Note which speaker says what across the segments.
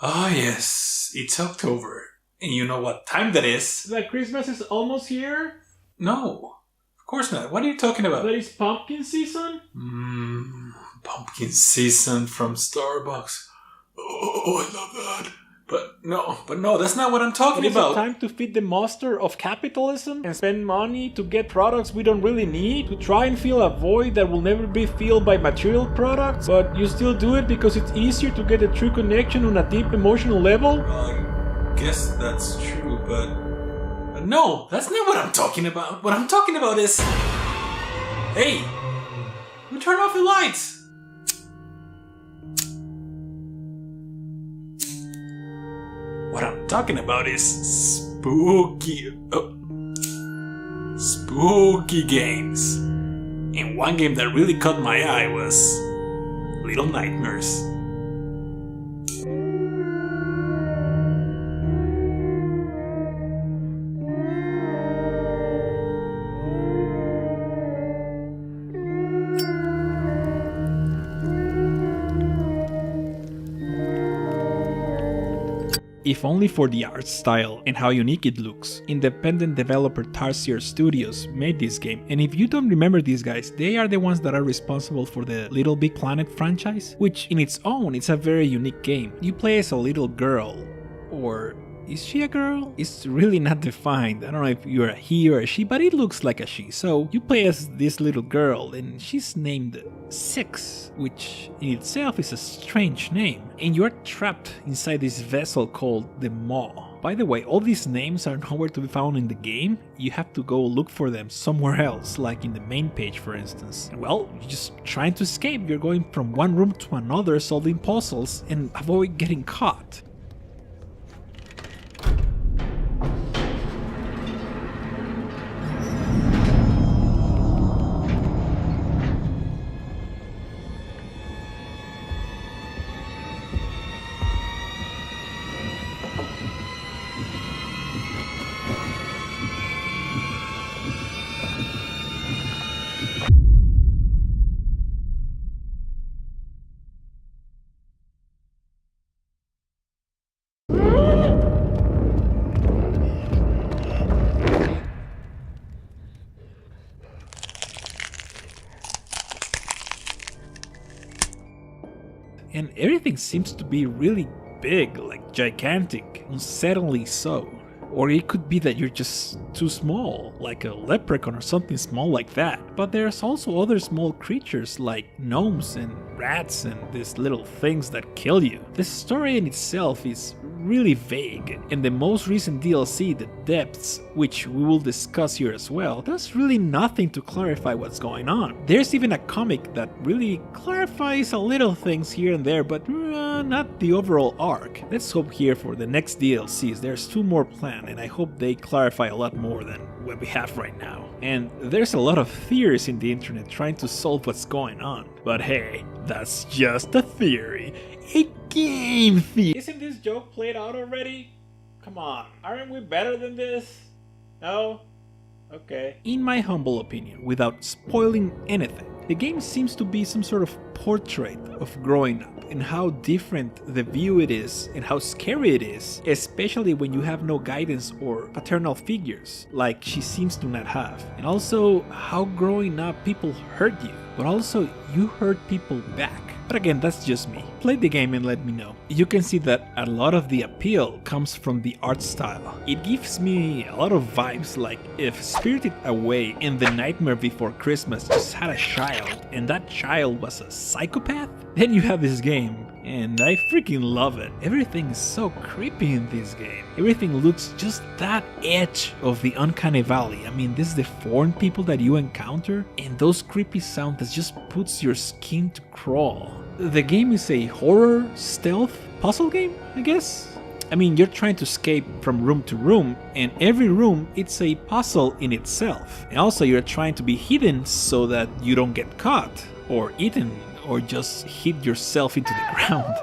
Speaker 1: Ah, yes, it's October. And you know what time that is?
Speaker 2: That Christmas is almost here?
Speaker 1: No, of course not. What are you talking about?
Speaker 2: That is pumpkin season?
Speaker 1: Pumpkin season from Starbucks. Oh, I love that. But no, that's not what I'm talking
Speaker 2: It is
Speaker 1: about.
Speaker 2: a time to feed the monster of capitalism and spend money to get products we don't really need, to try and fill a void that will never be filled by material products, but you still do it because it's easier to get a true connection on a deep emotional level?
Speaker 1: I guess that's true, but no, that's not what I'm talking about. What I'm talking about is... Hey, you turn off the lights. What I'm talking about is spooky games. And one game that really caught my eye was Little Nightmares.
Speaker 2: If only for the art style and how unique it looks. Independent developer Tarsier Studios made this game, and if you don't remember these guys, they are the ones that are responsible for the Little Big Planet franchise, which in its own it's a very unique game. You play as a little girl, or is she a girl? It's really not defined. I don't know if you're a he or a she, but it looks like a she. So you play as this little girl and she's named Six, which in itself is a strange name. And you're trapped inside this vessel called the Maw. By the way, all these names are nowhere to be found in the game. You have to go look for them somewhere else, like in the main page for instance. Well, you're just trying to escape. You're going from one room to another solving puzzles and avoid getting caught. And everything seems to be really big, like gigantic, unsettlingly so. Or it could be that you're just too small, like a leprechaun or something small like that. But there's also other small creatures like gnomes and rats and these little things that kill you. The story in itself is really vague, and the most recent DLC, The Depths, which we will discuss here as well, does really nothing to clarify what's going on. There's even a comic that really clarifies a little things here and there, but not the overall arc. Let's hope here for the next DLCs. There's 2 more planned, and I hope they clarify a lot more than what we have right now. And there's a lot of theories in the internet trying to solve what's going on. But hey, that's just a theory. A game theory. Isn't this joke played out already? Come on, aren't we better than this? No? Okay. In my humble opinion, without spoiling anything, the game seems to be some sort of portrait of growing up and how different the view it is and how scary it is, especially when you have no guidance or paternal figures, like she seems to not have. And also how growing up people hurt you, but also you hurt people back. But again, that's just me. Play the game and let me know. You can see that a lot of the appeal comes from the art style. It gives me a lot of vibes like if Spirited Away and The Nightmare Before Christmas just had a child and that child was a psychopath, then you have this game. And I freaking love it. Everything is so creepy in this game. Everything looks just that edge of the uncanny valley. I mean, this is the foreign people that you encounter, and those creepy sounds that just puts your skin to crawl. The game is a horror, stealth, puzzle game, I guess? I mean, you're trying to escape from room to room, and every room it's a puzzle in itself. And also you're trying to be hidden so that you don't get caught, or eaten, or just hit yourself into the ground.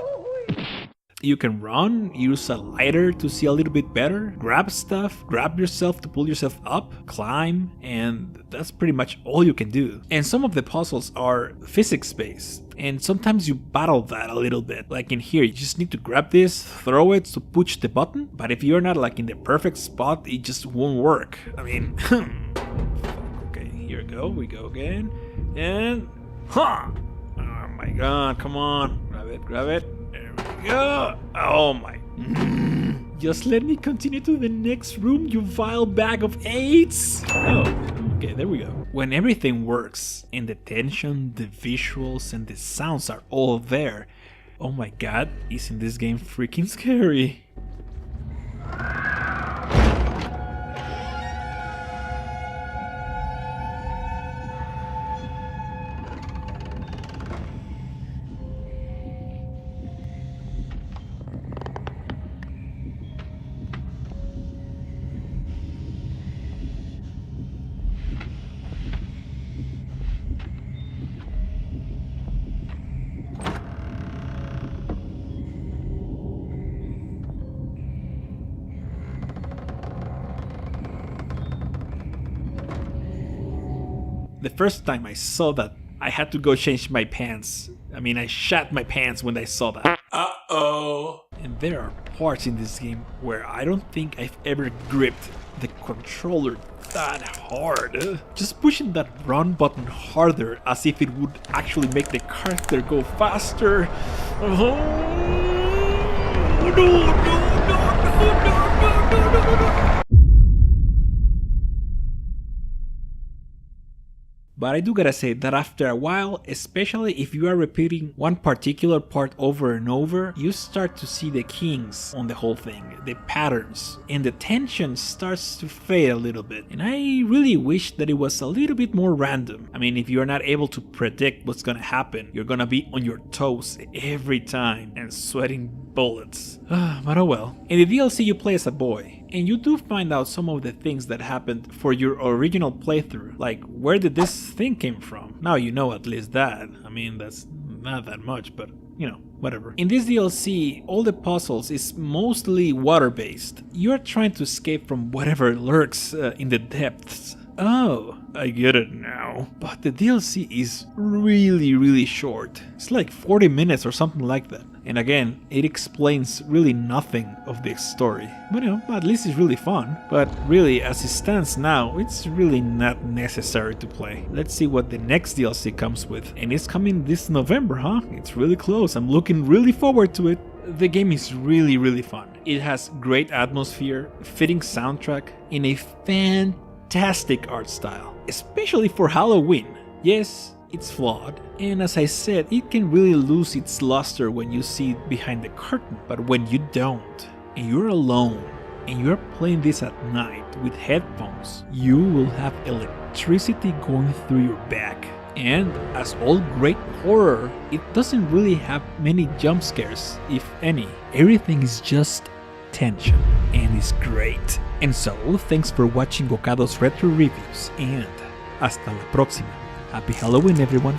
Speaker 2: You can run, use a lighter to see a little bit better, grab stuff, grab yourself to pull yourself up, climb, and that's pretty much all you can do. And some of the puzzles are physics-based, and sometimes you battle that a little bit. Like in here, you just need to grab this, throw it to push the button, but if you're not like in the perfect spot, it just won't work. I mean, okay, here we go again, and oh my god, come on, grab it, there we go. Oh my, just let me continue to the next room, you vile bag of AIDS. Oh, okay, there we go. When everything works, and the tension, the visuals, and the sounds are all there, oh my god, isn't this game freaking scary? The first time I saw that, I had to go change my pants. I mean, I shat my pants when I saw that.
Speaker 1: Uh-oh.
Speaker 2: And there are parts in this game where I don't think I've ever gripped the controller that hard. Just pushing that run button harder as if it would actually make the character go faster. Oh, no. But I do gotta say that after a while, especially if you are repeating one particular part over and over, you start to see the kinks on the whole thing, the patterns, and the tension starts to fade a little bit. And I really wish that it was a little bit more random. I mean, if you're not able to predict what's gonna happen, you're gonna be on your toes every time and sweating bullets. But oh well. In the DLC you play as a boy, and you do find out some of the things that happened for your original playthrough, like where did this thing came from? Now you know at least that. I mean, that's not that much, but you know, whatever. In this DLC, all the puzzles is mostly water-based. You're trying to escape from whatever lurks in the depths. Oh, I get it now. But the DLC is really short. It's like 40 minutes or something like that. And again, it explains really nothing of the story. But you know, at least it's really fun. But really, as it stands now, it's really not necessary to play. Let's see what the next DLC comes with. And it's coming this November, huh? It's really close. I'm looking really forward to it. The game is really fun. It has great atmosphere, fitting soundtrack, and a fantastic art style. Especially for Halloween. Yes, it's flawed, and as I said, it can really lose its luster when you see it behind the curtain, but when you don't, and you're alone, and you're playing this at night with headphones, you will have electricity going through your back. And as all great horror, it doesn't really have many jump scares, if any. Everything is just tension, and it's great. And so, thanks for watching Gokado's Retro Reviews, and hasta la próxima. Happy Halloween, everyone!